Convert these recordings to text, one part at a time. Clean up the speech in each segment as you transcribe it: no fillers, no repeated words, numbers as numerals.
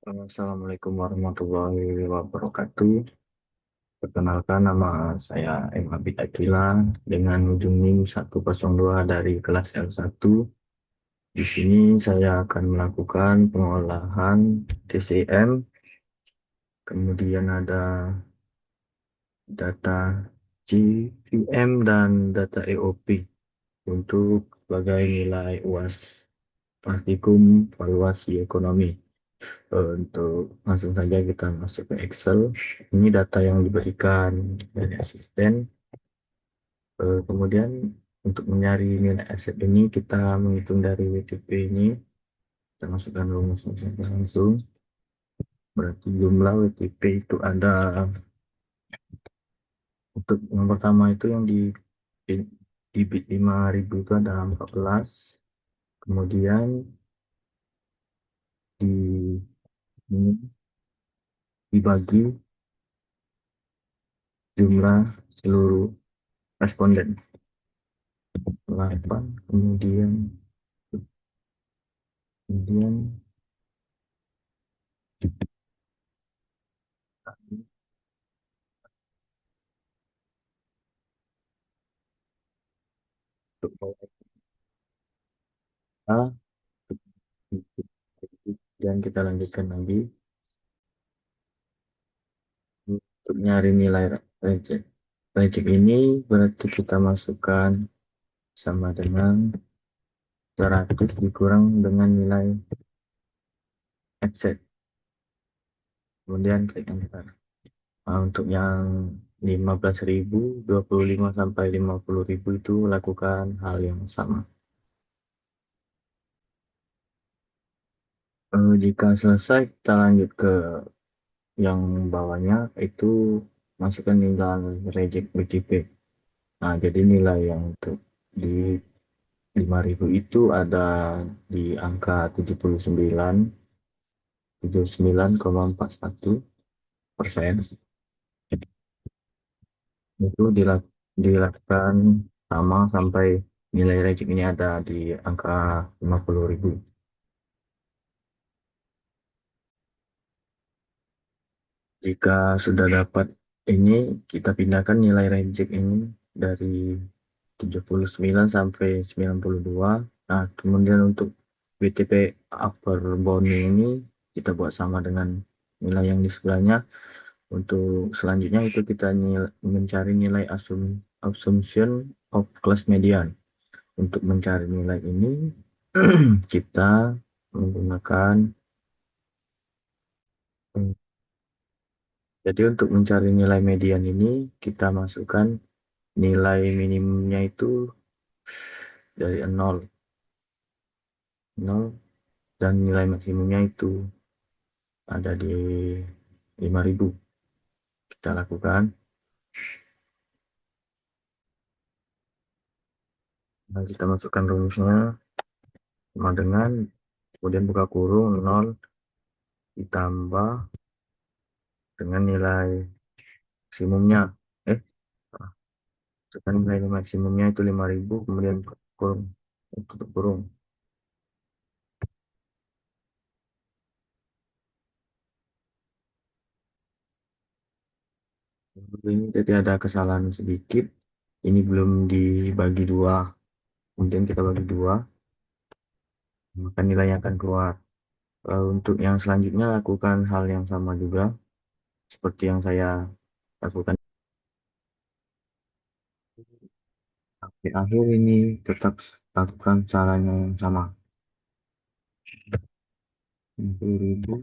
Assalamualaikum warahmatullahi wabarakatuh. Perkenalkan nama saya M. Abid Akila dengan ujung NIM 102 dari kelas L1. Di sini saya akan melakukan pengolahan TCM, kemudian ada data GVM dan data EOP untuk sebagai nilai UAS praktikum valuasi ekonomi. Untuk langsung saja kita masuk ke Excel. Ini data yang diberikan dari asisten. Kemudian untuk mencari nilai aset ini kita menghitung dari WTP ini. Kita masukkan rumusnya saja langsung. Berarti jumlah WTP itu ada untuk yang pertama itu yang di bit 5.000 itu ada 14. Kemudian di ini dibagi jumlah seluruh responden 8, kemudian untuk A, dan kita lanjutkan lagi untuk nyari nilai reject. Reject ini berarti kita masukkan sama dengan 100 dikurang dengan nilai offset. Kemudian klik enter. Nah, untuk yang 15.000, 25 sampai 50.000 itu lakukan hal yang sama. Jika selesai, kita lanjut ke yang bawahnya, itu masukkan nilai reject BTP. Nah, jadi nilai yang untuk di 5.000 itu ada di angka 79,41%. Itu dilakukan sama sampai nilai reject ini ada di angka 50.000. Jika sudah dapat ini, kita pindahkan nilai reject ini dari 79 sampai 92. Nah, kemudian untuk WTP upper bounding ini kita buat sama dengan nilai yang di sebelahnya. Untuk selanjutnya itu kita mencari nilai assumption of class median. Untuk mencari nilai ini kita menggunakan jadi untuk mencari nilai median ini kita masukkan nilai minimumnya itu dari 0 dan nilai maksimumnya itu ada di 5.000. Kita lakukan. Nah, kita masukkan rumusnya sama dengan kemudian buka kurung 0 ditambah dengan nilai maksimumnya. Eh, Masukkan nilai maksimumnya itu 5.000 kemudian buka kurung, tutup kurung. Ini jadi ada kesalahan sedikit. Ini belum dibagi dua. Kemudian kita bagi dua, maka nilainya akan keluar. Untuk yang selanjutnya lakukan hal yang sama juga seperti yang saya lakukan di akhir ini, tetap lakukan caranya yang sama. 60.000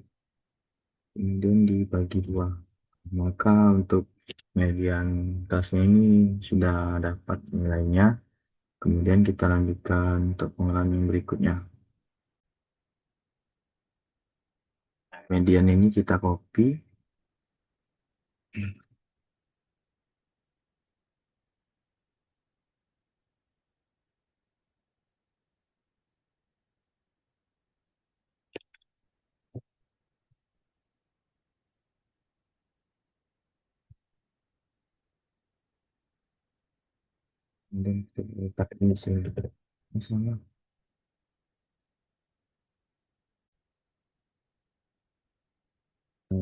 kemudian dibagi dua, maka untuk median tasnya ini sudah dapat nilainya. Kemudian kita lanjutkan untuk pengolahan yang berikutnya. Median ini kita copy dan kita letak di sini sama.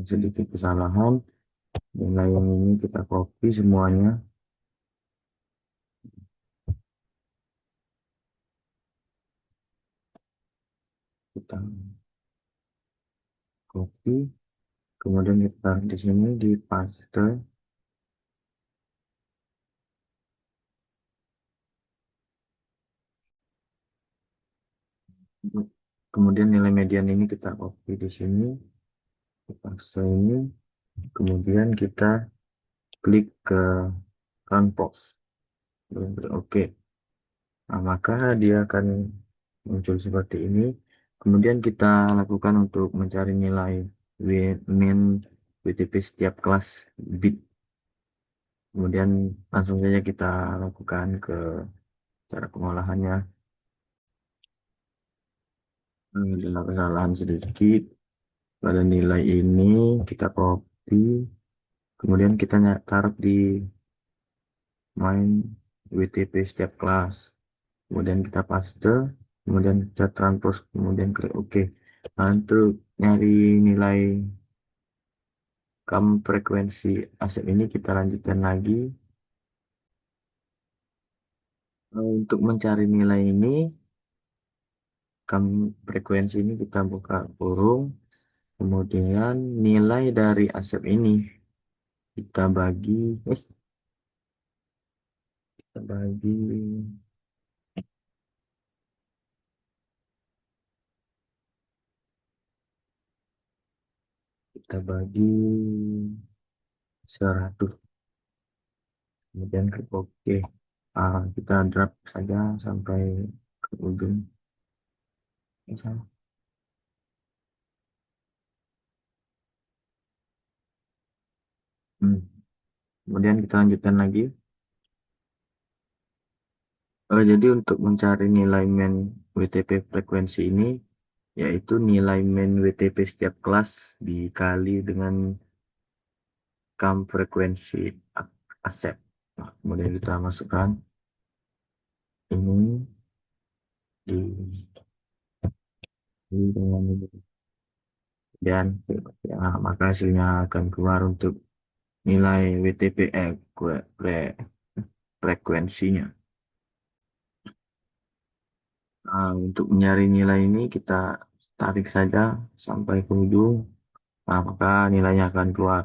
sedikit kesalahan. Nilai yang ini kita copy semuanya. Kita copy. Kemudian kita taruh di sini di paste. Kemudian nilai median ini kita copy di sini, di paste ini. Kemudian kita klik ke run post. Oke. Nah, maka dia akan muncul seperti ini. Kemudian kita lakukan untuk mencari nilai min WTP setiap kelas bit. Kemudian langsung saja kita lakukan ke cara pengolahannya. Ada kesalahan sedikit pada nilai ini, kita copy, kemudian kita taruh di main WTP setiap kelas. Kemudian kita paste, kemudian kita transpose, kemudian klik OK. Nah, untuk nyari nilai kam frekuensi aset ini kita lanjutkan lagi. Untuk mencari nilai ini, kam frekuensi ini kita buka kurung, kemudian nilai dari aset ini kita bagi, eh, kita bagi, kita bagi 100, kemudian klik OK. Kita drag saja sampai ke ujung. Misal. Hmm. Kemudian kita lanjutkan lagi. Jadi untuk mencari nilai main WTP frekuensi ini, yaitu nilai main WTP setiap kelas dikali dengan kam frekuensi aset. Nah, kemudian kita masukkan ini dengan ini. Dan ya, maka hasilnya akan keluar untuk nilai WTP frekuensinya. Nah, untuk mencari nilai ini kita tarik saja sampai ke ujung. Nah, maka nilainya akan keluar.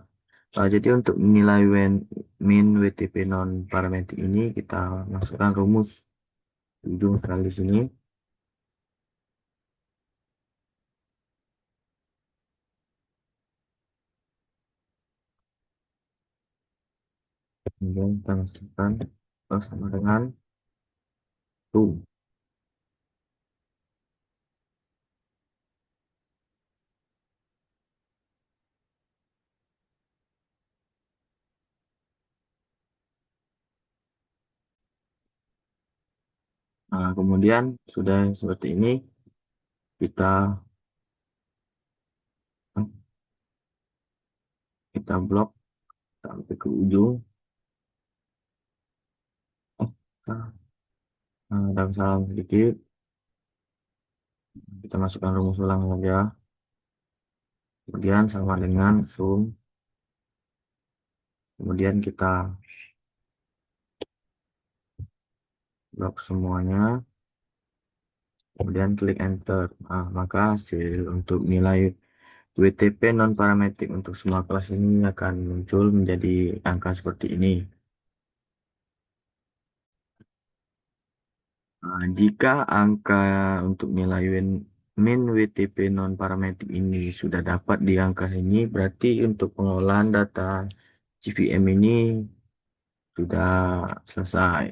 Jadi untuk nilai min WTP non parametric ini kita masukkan rumus di ujung sekali di sini. Kemudian kita masukkan sama dengan tuh. Nah, kemudian sudah seperti ini kita kita blok sampai ke ujung. Nah, ada kesalahan sedikit. Kita masukkan rumus ulang saja. Kemudian sama dengan zoom. Kemudian kita blok semuanya. Kemudian klik enter. Nah, maka hasil untuk nilai WTP non parametrik untuk semua kelas ini akan muncul menjadi angka seperti ini. Nah, jika angka untuk nilai min WTP non parametrik ini sudah dapat di angka ini, berarti untuk pengolahan data CVM ini sudah selesai.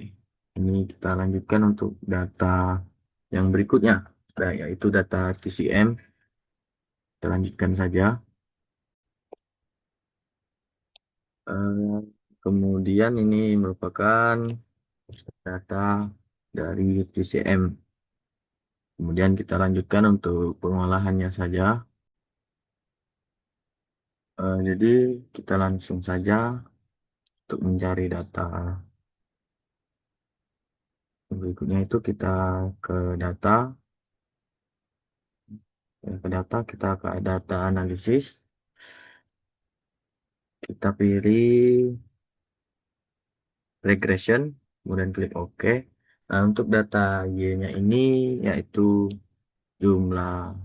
Ini kita lanjutkan untuk data yang berikutnya, yaitu data TCM. Kita lanjutkan saja. Eh, Kemudian ini merupakan data dari TCM. Kemudian kita lanjutkan untuk pengolahannya saja. Jadi kita langsung saja untuk mencari data berikutnya itu kita ke data, kita ke data analisis. Kita pilih regression, kemudian klik OK. Nah, untuk data Y-nya ini yaitu jumlah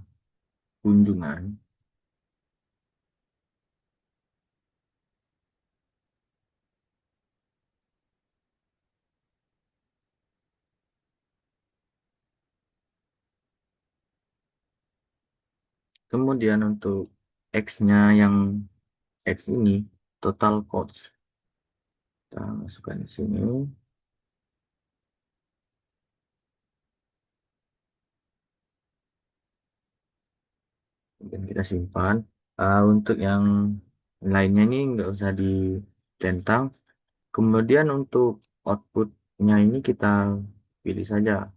kunjungan. Kemudian untuk X-nya yang X ini total cost. Kita masukkan di sini. Kemudian kita simpan. Untuk yang lainnya ini nggak usah dicentang. Kemudian untuk outputnya ini kita pilih saja.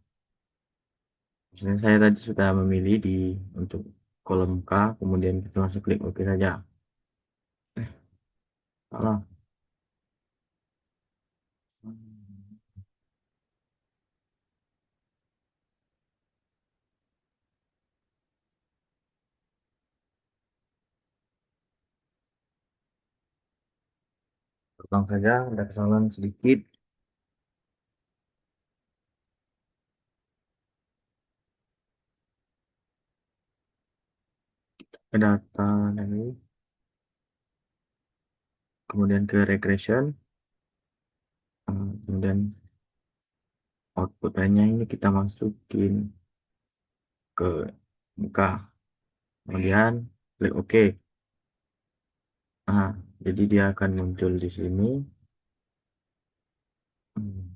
Misalnya saya tadi sudah memilih untuk kolom K, kemudian kita langsung klik OK saja. Salah. Terbang saja, ada kesalahan sedikit. Ke data dari, kemudian ke regression, kemudian output lainnya ini kita masukin ke muka. Kemudian klik OK. Nah, jadi dia akan muncul di sini. Hmm.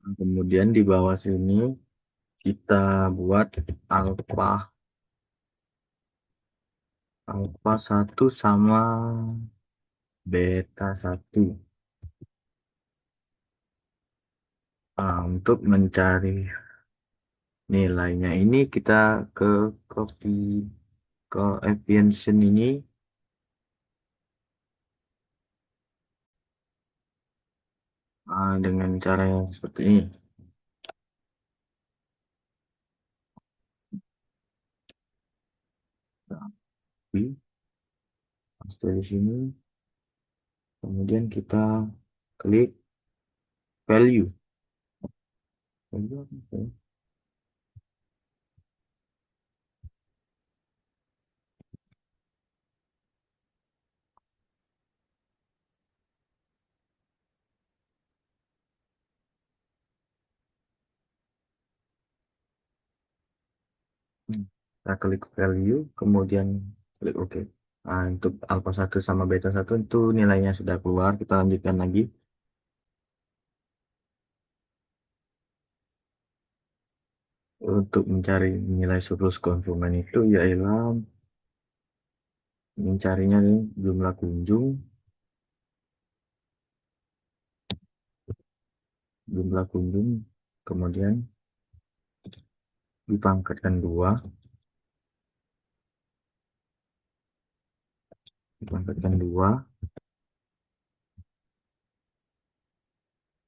Kemudian di bawah sini kita buat alpha alpha 1 sama beta 1. Untuk mencari nilainya ini kita ke copy coefficient ini dengan cara yang seperti ini. Copy, paste di sini, kemudian kita klik value. Value apa ya? Kita klik value, kemudian klik OK. Nah, untuk alpha 1 sama beta 1 itu nilainya sudah keluar. Kita lanjutkan lagi. Untuk mencari nilai surplus konsumen itu ialah mencarinya nih jumlah kunjung, kemudian dipangkatkan dua,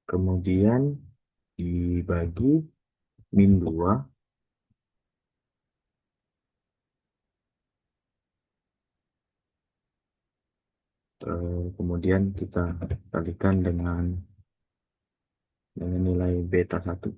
kemudian dibagi min 2. Kemudian kita kalikan dengan nilai beta 1.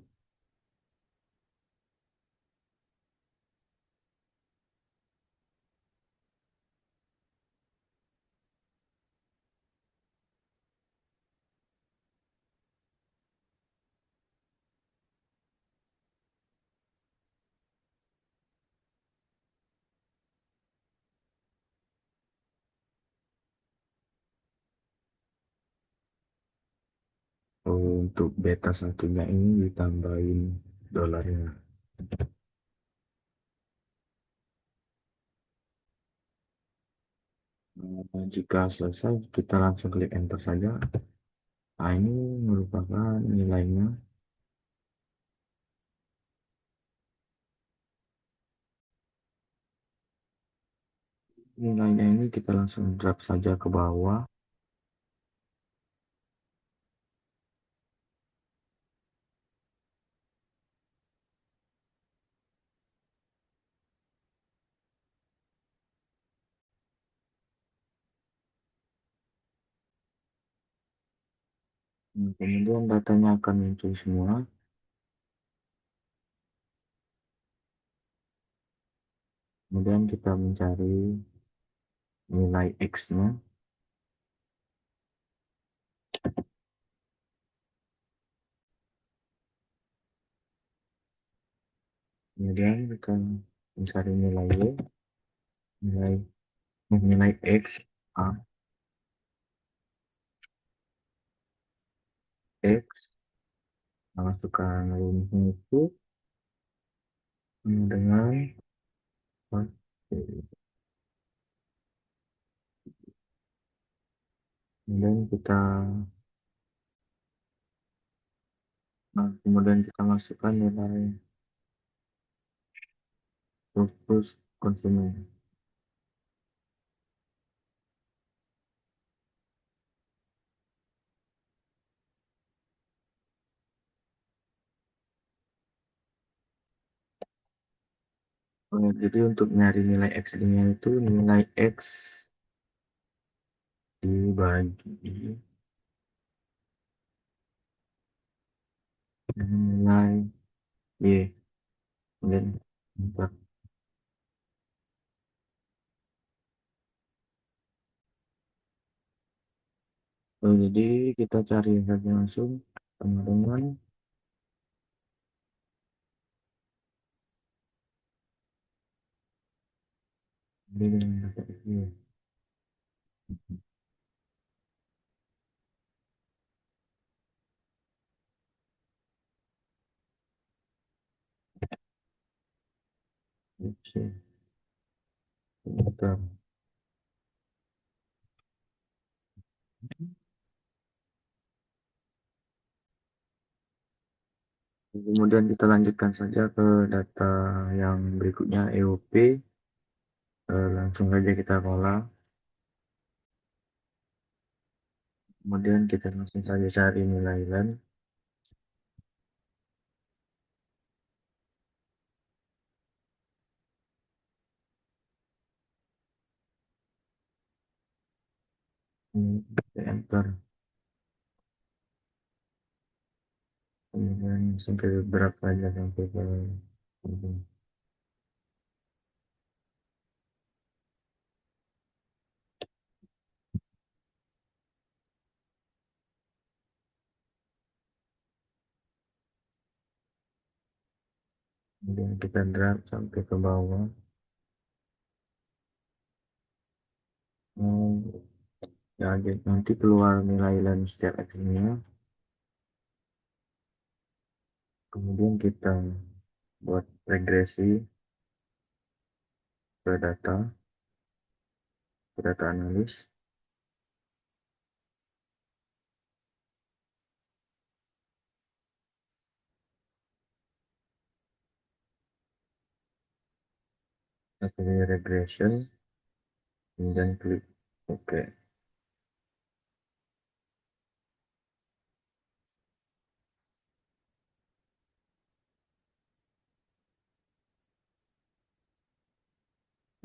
Untuk beta satunya ini ditambahin dolarnya. Jika selesai, kita langsung klik enter saja. Nah, ini merupakan nilainya. Nilainya ini kita langsung drag saja ke bawah. Nah, kemudian datanya akan muncul semua. Kemudian kita mencari nilai X-nya. Kemudian kita mencari nilai Y, nilai nilai X, A, X, masukkan rumusnya itu sama dengan kemudian kita kemudian kita masukkan nilai surplus konsumen. Jadi untuk nyari nilai X-nya itu nilai X dibagi nilai Y. Kemudian bentar. Jadi kita cari saja langsung sama dengan ini dengan dapat Y. Oke, bentar. Kemudian kita lanjutkan saja ke data yang berikutnya EOP. Langsung saja kita olah. Kemudian kita langsung saja cari nilai LAN. Kita enter. Kemudian sampai berapa aja sampai ke kemudian kita drag sampai ke bawah. Hmm, ya, jadi nanti keluar nilai LAN setiap X-nya. Kemudian kita buat regresi ke data analis. Kita pilih regression, kemudian klik OK.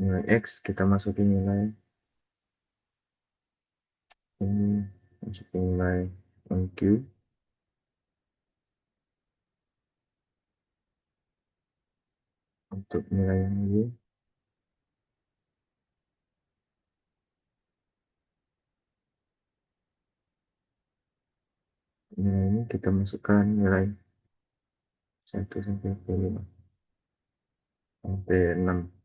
Nilai X kita masukin nilai ini, masukin nilai OQ. Untuk nilai yang Y, nilai ini kita masukkan nilai 1 sampai 5 sampai 6.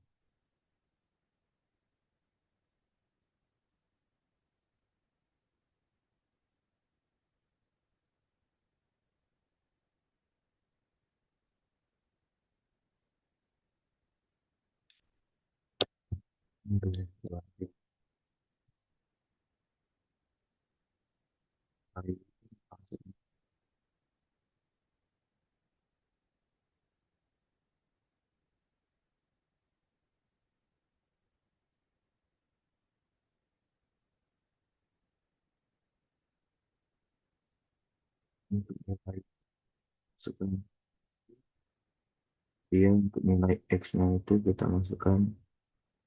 Untuk nilai masukkan dia untuk nilai X-nya itu kita masukkan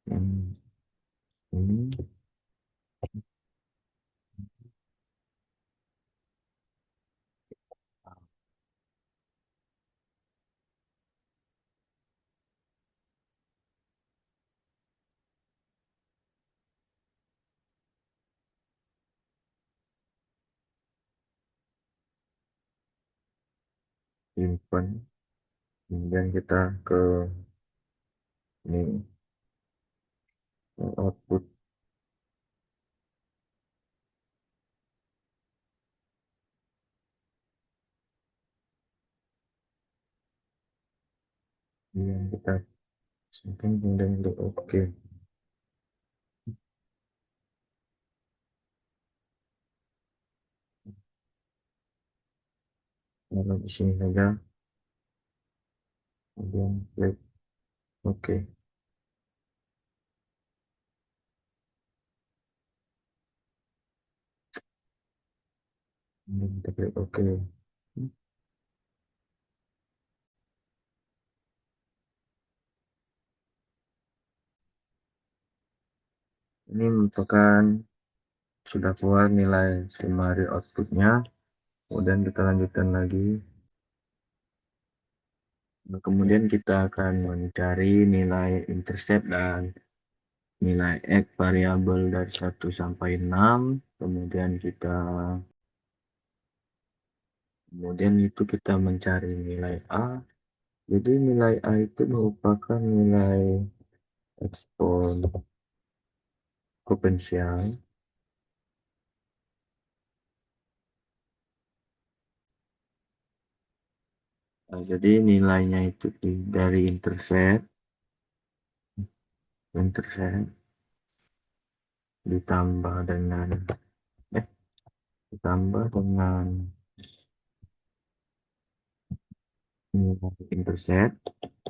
yang ini. simpan, kemudian kita ke ini output, kemudian kita simpan, kemudian klik OK. Lalu di sini saja, kemudian klik OK, kemudian kita klik OK. Ini merupakan sudah keluar nilai summary outputnya. Kemudian kita lanjutkan lagi. Nah, kemudian kita akan mencari nilai intercept dan nilai X variabel dari 1 sampai 6. Kemudian itu kita mencari nilai A. Jadi nilai A itu merupakan nilai eksponensial. Nah, jadi nilainya itu dari intercept ditambah dengan eh ditambah dengan nilai intercept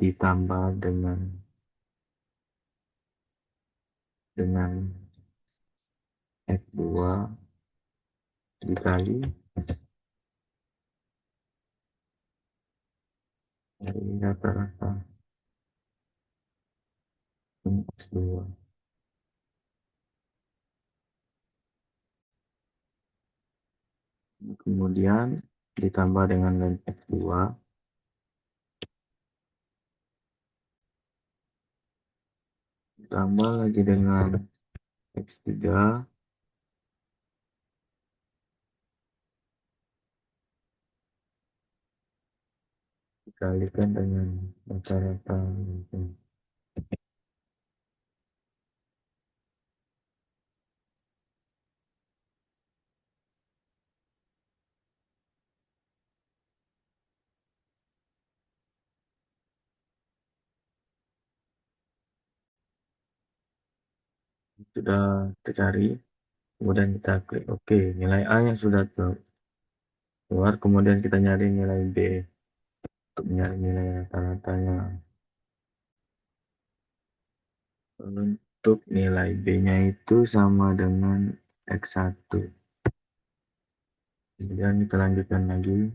ditambah dengan X2 dikali dari rata-rata X2. Kemudian ditambah dengan ln X2, ditambah lagi dengan X3 dikalikan dengan rata-rata. Sudah tercari, kemudian kita klik OK. Nilai A yang sudah keluar, kemudian kita nyari nilai B untuk mencari nilai rata-ratanya. Untuk nilai B-nya itu sama dengan X1. Kemudian kita lanjutkan lagi.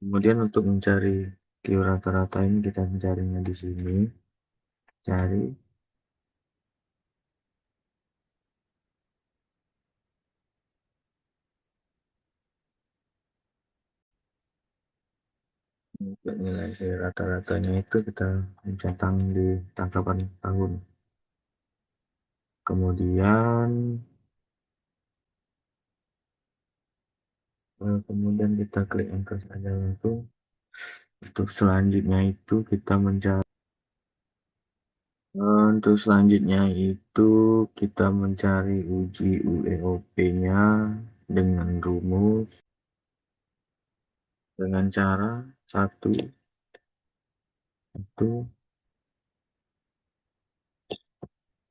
Kemudian untuk mencari Q rata-rata ini kita mencarinya di sini. Cari. Untuk nilai rata-ratanya itu kita centang di tangkapan tahun. Kemudian kita klik enter saja langsung. Untuk selanjutnya itu kita mencari. Untuk selanjutnya itu kita mencari uji UEOP-nya dengan rumus dengan cara satu itu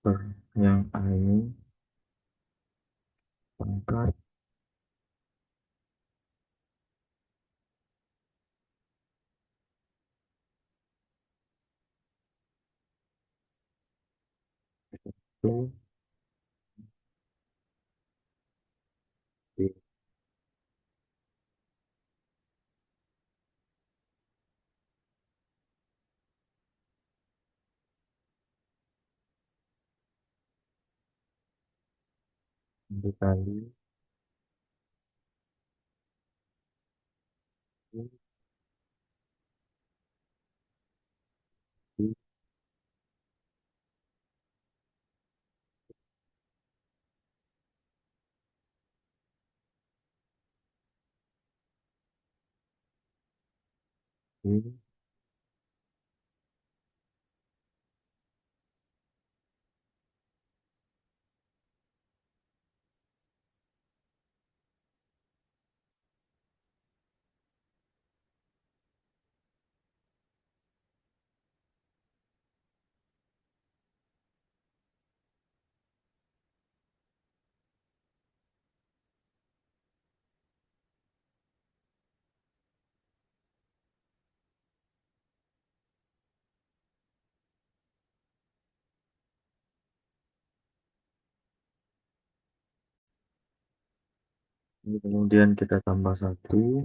per yang A ini pangkat itu dikali Oke. Ini kemudian kita tambah satu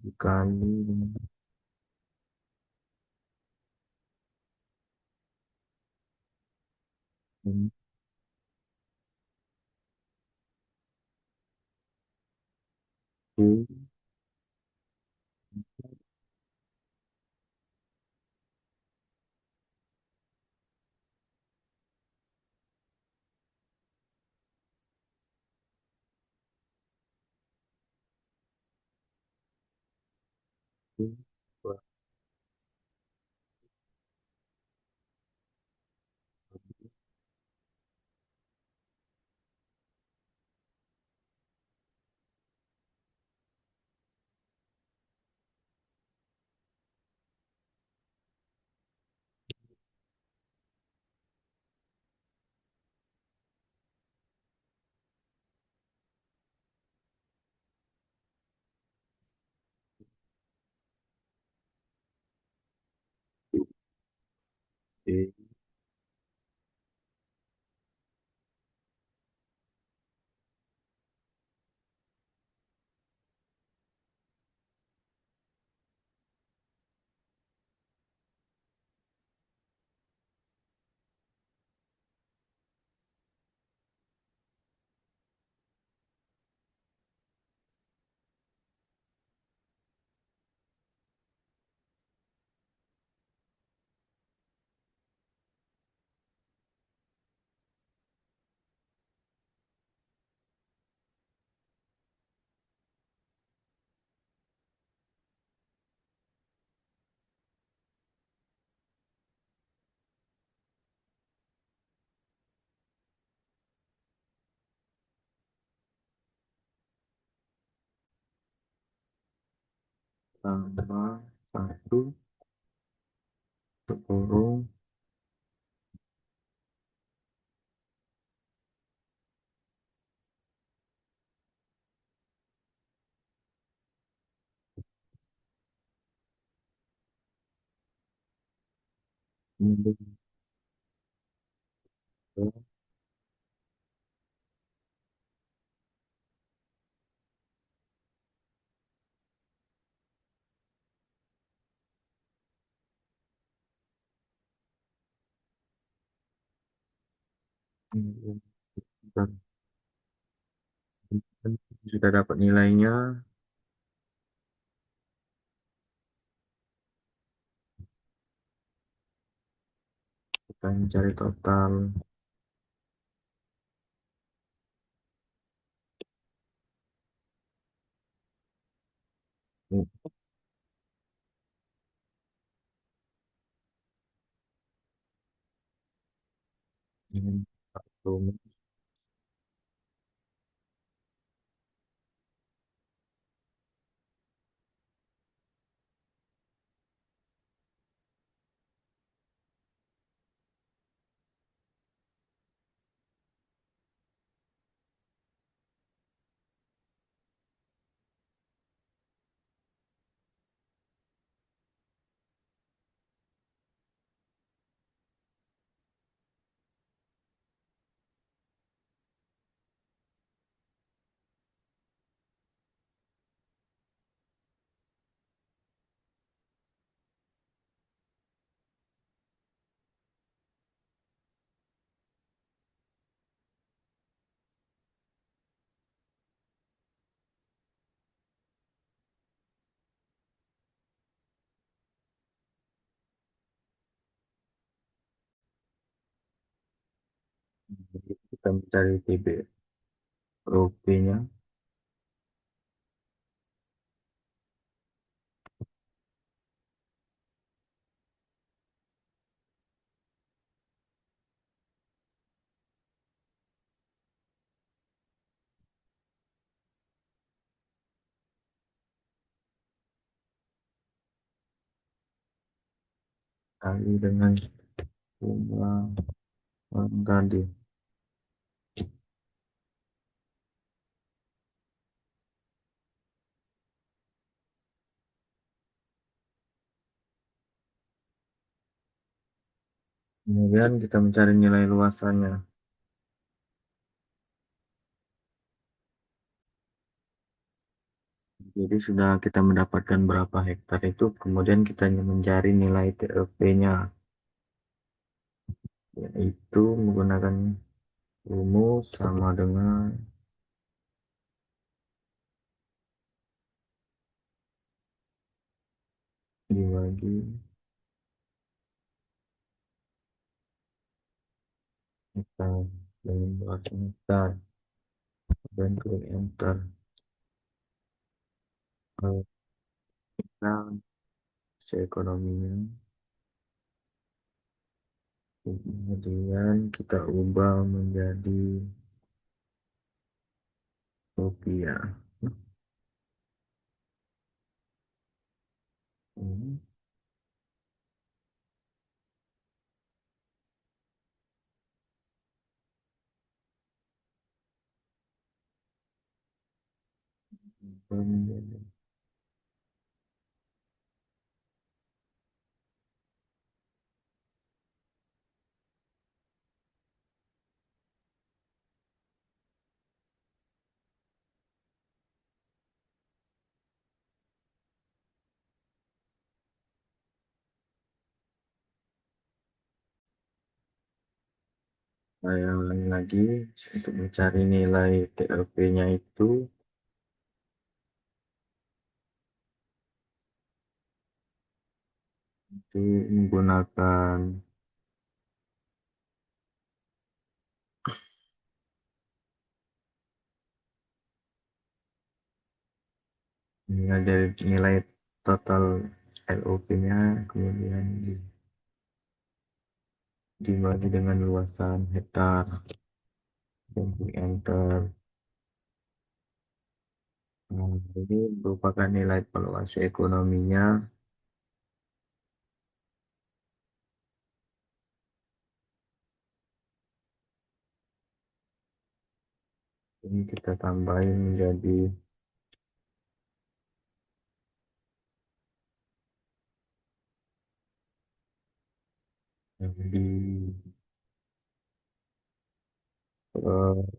dikali ini. Oke. Tambah satu kurung kemudian kita sudah dapat nilainya, kita mencari total. Ini satu. kita mencari TBOP-nya, kali dengan jumlah orang tadi. Kemudian kita mencari nilai luasannya. Jadi sudah kita mendapatkan berapa hektar itu, kemudian kita mencari nilai TLP-nya, yaitu menggunakan rumus sama dengan dibagi hektar dengan berapa hektar dan klik enter. Kita ekonominya, kemudian kita ubah menjadi rupiah. Hmm, ubah menjadi. Saya ulangi lagi untuk mencari nilai TLP-nya itu menggunakan nilai dari nilai total LOP-nya, kemudian dibagi dengan luasan hektar dan klik enter. Nah, ini merupakan nilai valuasi ekonominya. Ini kita tambahin menjadi yang di eh,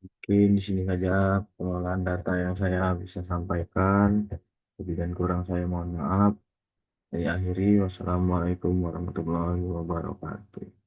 mungkin di sini saja pengolahan data yang saya bisa sampaikan. Lebih dan kurang saya mohon maaf. Saya akhiri. Wassalamualaikum warahmatullahi wabarakatuh.